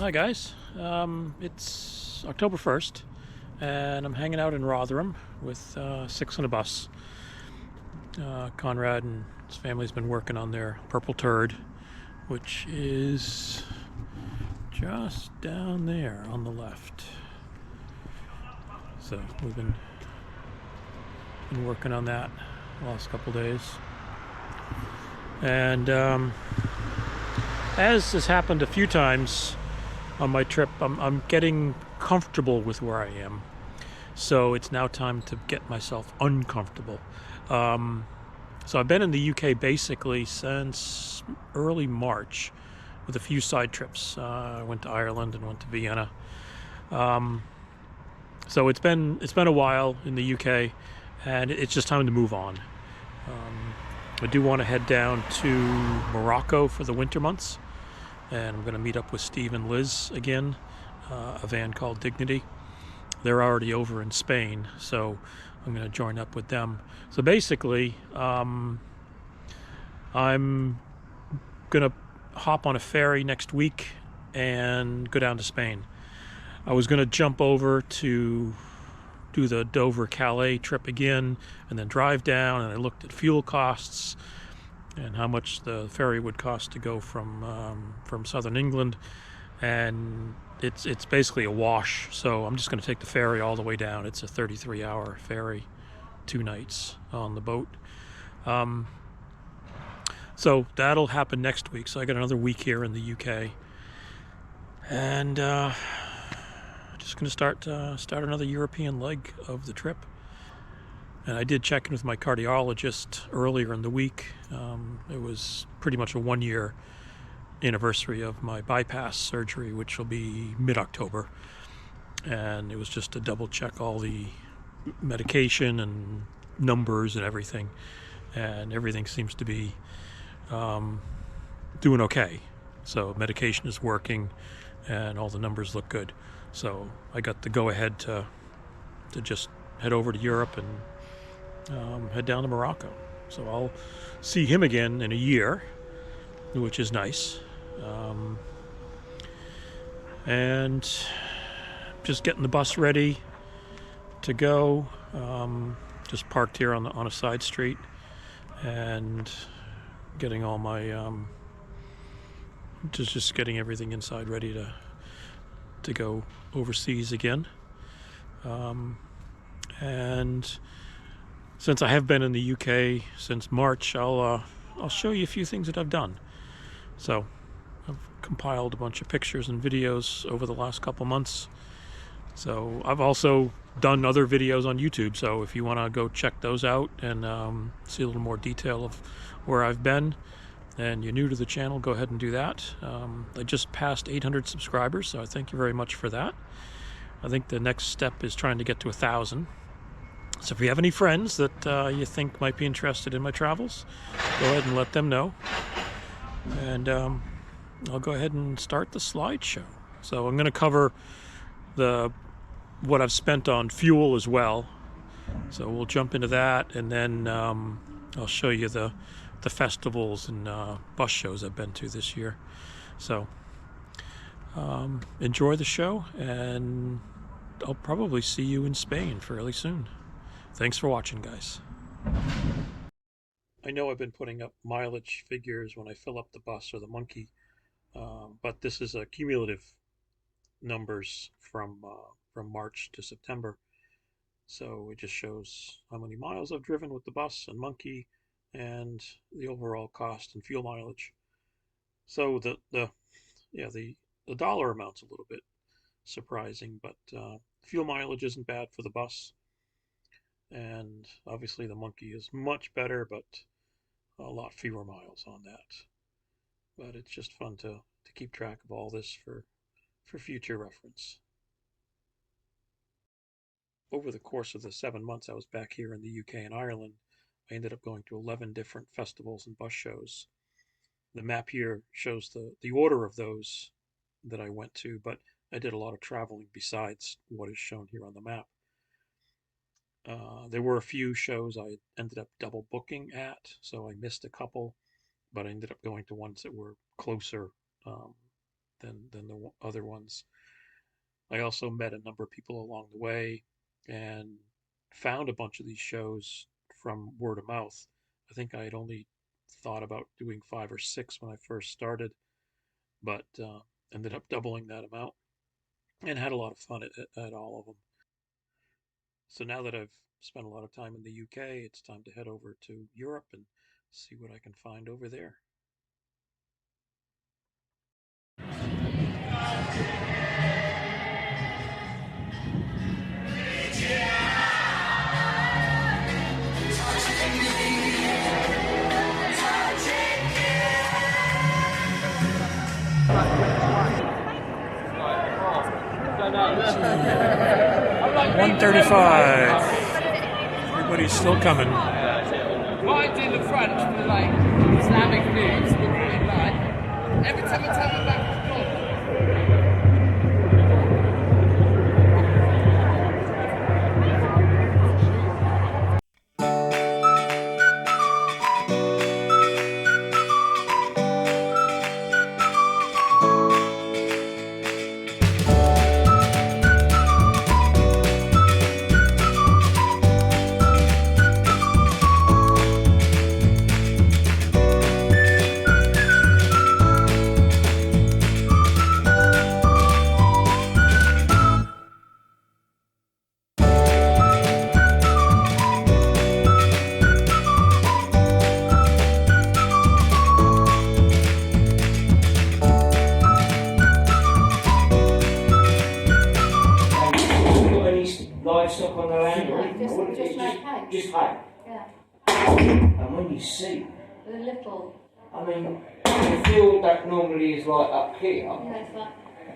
Hi guys. It's October 1st, and I'm hanging out in Rotherham with six on a bus. Conrad and his family's been working on their purple turd, which is just down there on the left. So we've been working on that the last couple days. And as has happened a few times on my trip, I'm getting comfortable with where I am. So it's now time to get myself uncomfortable. So I've been in the UK basically since early March with a few side trips. I went to Ireland and went to Vienna. So it's been a while in the UK, and it's just time to move on. I do want to head down to Morocco for the winter months, and I'm going to meet up with Steve and Liz again, a van called Dignity. They're already over in Spain, so I'm going to join up with them. So basically, I'm going to hop on a ferry next week and go down to Spain. I was going to jump over to do the Dover-Calais trip again and then drive down, and I looked at fuel costs and how much the ferry would cost to go from southern England, and it's basically a wash. So I'm just going to take the ferry all the way down. It's a 33-hour ferry, 2 nights on the boat. So that'll happen next week. So I got another week here in the UK, and just going to start another European leg of the trip. And I did check in with my cardiologist earlier in the week. It was pretty much a 1-year anniversary of my bypass surgery, which will be mid-October. And it was just to double check all the medication and numbers and everything. And everything seems to be doing okay. So medication is working and all the numbers look good. So I got the go-ahead to just head over to Europe and head down to Morocco. So I'll see him again in a year, which is nice. And just getting the bus ready to go. Just parked here on a side street, and getting all my just getting everything inside ready to go overseas again. And since I have been in the UK since March, I'll show you a few things that I've done. So I've compiled a bunch of pictures and videos over the last couple months. So I've also done other videos on YouTube. So if you want to go check those out and see a little more detail of where I've been, and you're new to the channel, go ahead and do that. I just passed 800 subscribers, so I thank you very much for that. I think the next step is trying to get to 1,000. So if you have any friends that you think might be interested in my travels, go ahead and let them know. And I'll go ahead and start the slideshow. So I'm going to cover what I've spent on fuel as well. So we'll jump into that, and then I'll show you the festivals and bus shows I've been to this year. So enjoy the show, and I'll probably see you in Spain fairly soon. Thanks for watching, guys. I know I've been putting up mileage figures when I fill up the bus or the monkey, but this is a cumulative numbers from March to September. So it just shows how many miles I've driven with the bus and monkey, and the overall cost and fuel mileage. So the dollar amount's a little bit surprising, but fuel mileage isn't bad for the bus, and obviously the monkey is much better, but a lot fewer miles on that. But it's just fun to keep track of all this for future reference. Over the course of the 7 months I was back here in the UK and Ireland, I ended up going to 11 different festivals and bus shows. The map here shows the order of those that I went to, but I did a lot of traveling besides what is shown here on the map. There were a few shows I ended up double booking at, so I missed a couple, but I ended up going to ones that were closer than the other ones. I also met a number of people along the way and found a bunch of these shows from word of mouth. I think I had only thought about doing 5 or 6 when I first started, but ended up doubling that amount and had a lot of fun at all of them. So now that I've spent a lot of time in the UK, it's time to head over to Europe and see what I can find over there. $135. Everybody's still coming. What I do in the front for like Islamic foods, every time I turn my back to the door. Livestock on the land, or just like hay. Just hay. Yeah. And when you see, The little. I mean, the field that normally is like up here, Yeah, it's like.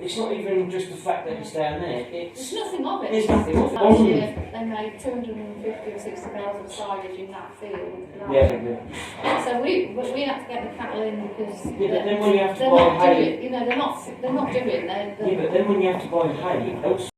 it's not even just the fact that it's down there. There's nothing of it. There's nothing of it. Last year they made 250 or 60,000 silage in that field. Yeah. So we had to get the cattle in because Yeah, but then when you have to they're buy not hay, doing. You know, they're not doing. They're yeah, but then when you have to buy hay, it helps.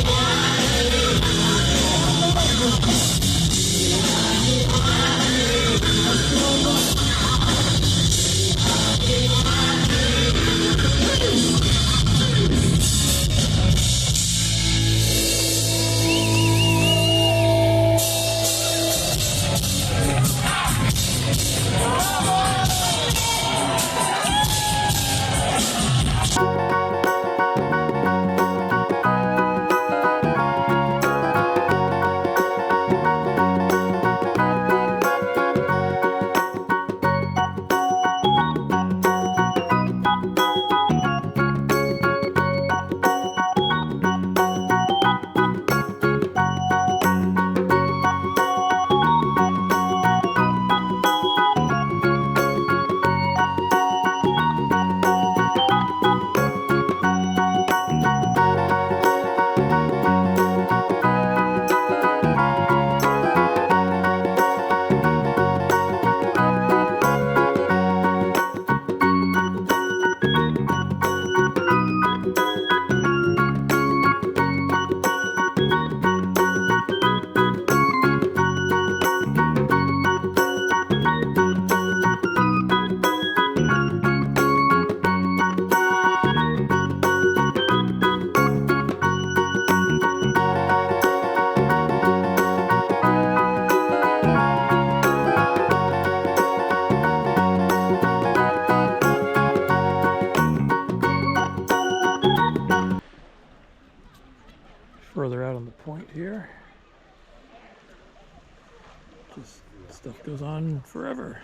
Yeah. Just stuff goes on forever.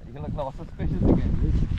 You can look all suspicious again.